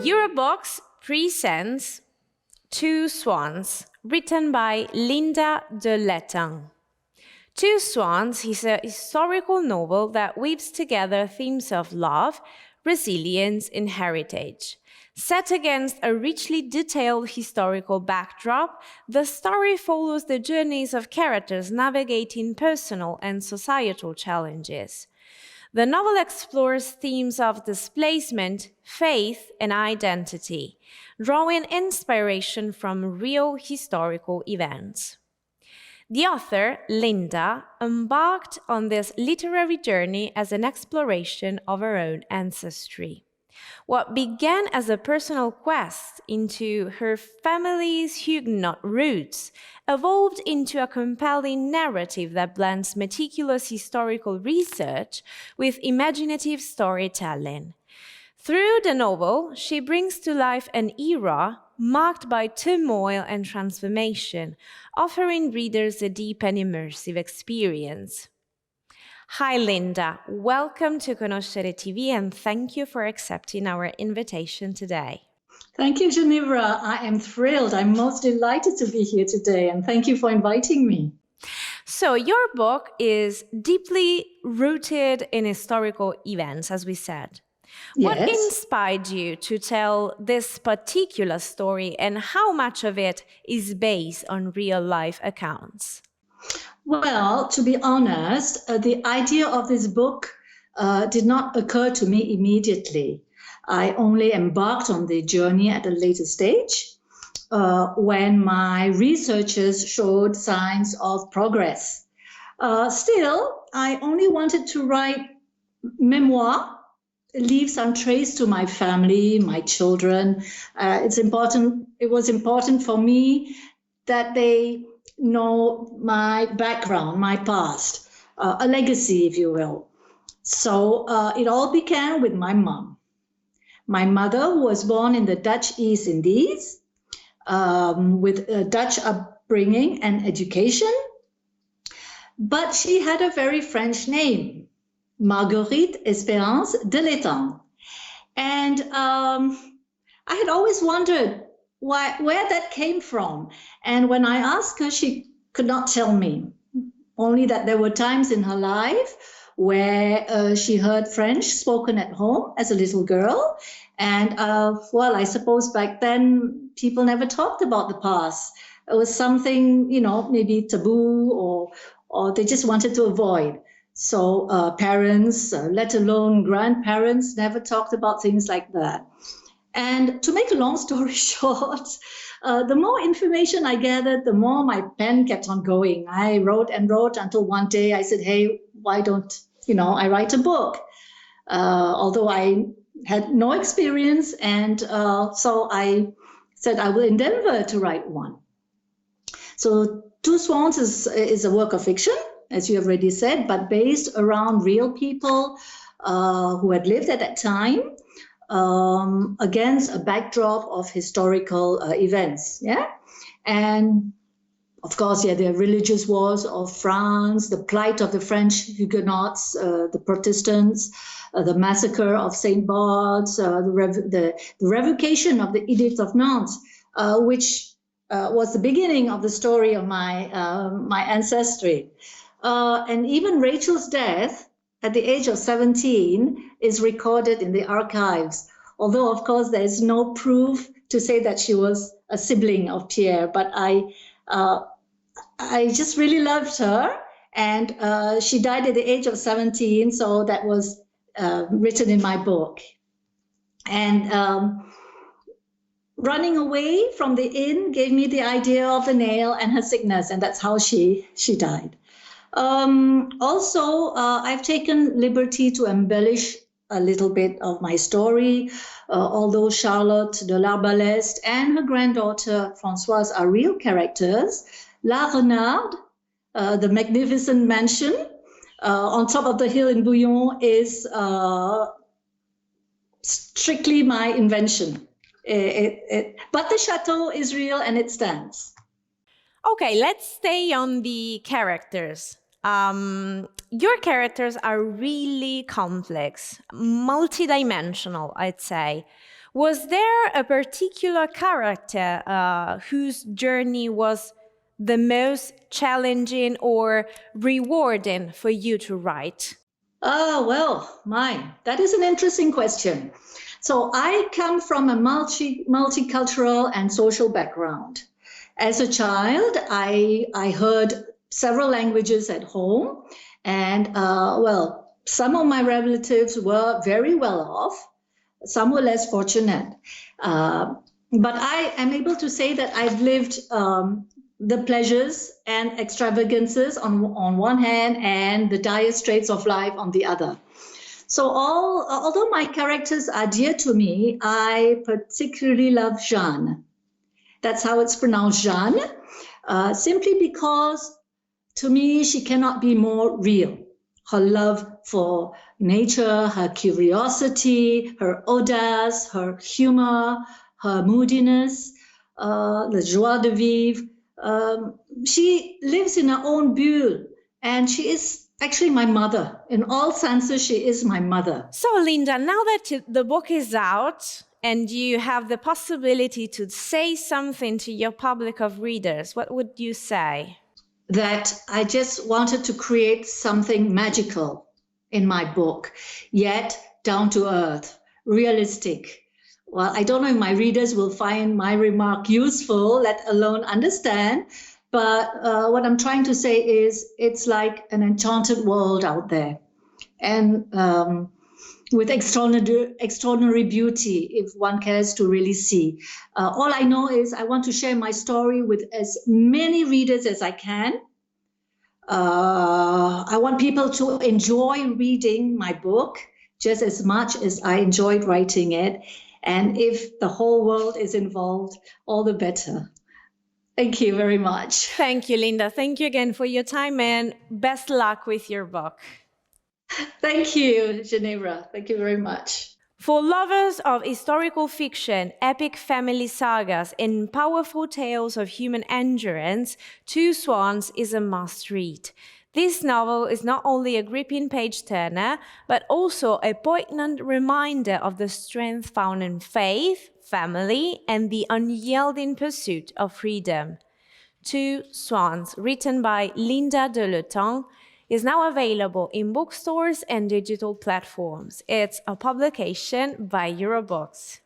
Eurobox presents Two Swans, written by Linda de Létang. Two Swans is a historical novel that weaves together themes of love, resilience, and heritage. Set against a richly detailed historical backdrop, the story follows the journeys of characters navigating personal and societal challenges. The novel explores themes of displacement, faith, and identity, drawing inspiration from real historical events. The author, Linda, embarked on this literary journey as an exploration of her own ancestry. What began as a personal quest into her family's Huguenot roots evolved into a compelling narrative that blends meticulous historical research with imaginative storytelling. Through the novel, she brings to life an era marked by turmoil and transformation, offering readers a deep and immersive experience. Hi Linda, welcome to Conoscere TV and thank you for accepting our invitation today. Thank you, Ginevra. I am thrilled. I'm most delighted to be here today and thank you for inviting me. So your book is deeply rooted in historical events, as we said. What inspired you to tell this particular story and how much of it is based on real-life accounts? Well, to be honest, the idea of this book did not occur to me immediately. I only embarked on the journey at a later stage when my researchers showed signs of progress. Still, I only wanted to write memoir, leave some trace to my family, my children. It was important for me that they know my background, my past, a legacy, if you will. So it all began with my mom. My mother was born in the Dutch East Indies with a Dutch upbringing and education, but she had a very French name, Marguerite Espérance de Létang. And I had always wondered where that came from. And when I asked her, she could not tell me, only that there were times in her life where she heard French spoken at home as a little girl. And well, I suppose back then people never talked about the past. It was something, maybe taboo or they just wanted to avoid. So parents, let alone grandparents, never talked about things like that. And to make a long story short, the more information I gathered, the more my pen kept on going. I wrote and wrote until one day I said, hey, why don't, I write a book? Although I had no experience. And so I said I will endeavor to write one. So Two Swans is a work of fiction, as you have already said, but based around real people who had lived at that time. Against a backdrop of historical events, yeah? And of course, the religious wars of France, the plight of the French Huguenots, the Protestants, the massacre of Saint Bart's, the revocation of the Edict of Nantes, which was the beginning of the story of my ancestry. And even Rachel's death at the age of 17 is recorded in the archives, although, of course, there is no proof to say that she was a sibling of Pierre. But I just really loved her, and she died at the age of 17, so that was written in my book. And running away from the inn gave me the idea of the nail and her sickness, and that's how she died. Also, I've taken liberty to embellish a little bit of my story, although Charlotte de l'Arbaleste and her granddaughter Françoise are real characters. La Renarde, the magnificent mansion on top of the hill in Bouillon, is strictly my invention. But the chateau is real and it stands. Okay, let's stay on the characters. Your characters are really complex, multidimensional, I'd say. Was there a particular character whose journey was the most challenging or rewarding for you to write? Oh, well, that is an interesting question. So I come from a multicultural and social background. As a child, I heard several languages at home, and some of my relatives were very well off, some were less fortunate. But I am able to say that I've lived the pleasures and extravagances on one hand and the dire straits of life on the other. So although my characters are dear to me, I particularly love Jeanne. That's how it's pronounced, Jeanne, simply because to me, she cannot be more real. Her love for nature, her curiosity, her audace, her humor, her moodiness, the joie de vivre. She lives in her own bulle, and she is actually my mother. In all senses, she is my mother. So, Linda, now that the book is out and you have the possibility to say something to your public of readers, what would you say? That I just wanted to create something magical in my book, yet down to earth, realistic. Well, I don't know if my readers will find my remark useful, let alone understand, but what I'm trying to say is it's like an enchanted world out there, and with extraordinary beauty, if one cares to really see. All I know is I want to share my story with as many readers as I can. I want people to enjoy reading my book just as much as I enjoyed writing it. And if the whole world is involved, all the better. Thank you very much. Thank you, Linda. Thank you again for your time and best luck with your book. Thank you, Ginevra. Thank you very much. For lovers of historical fiction, epic family sagas, and powerful tales of human endurance, Two Swans is a must-read. This novel is not only a gripping page-turner, but also a poignant reminder of the strength found in faith, family, and the unyielding pursuit of freedom. Two Swans, written by Linda de Létang, is now available in bookstores and digital platforms. It's a publication by Eurobooks.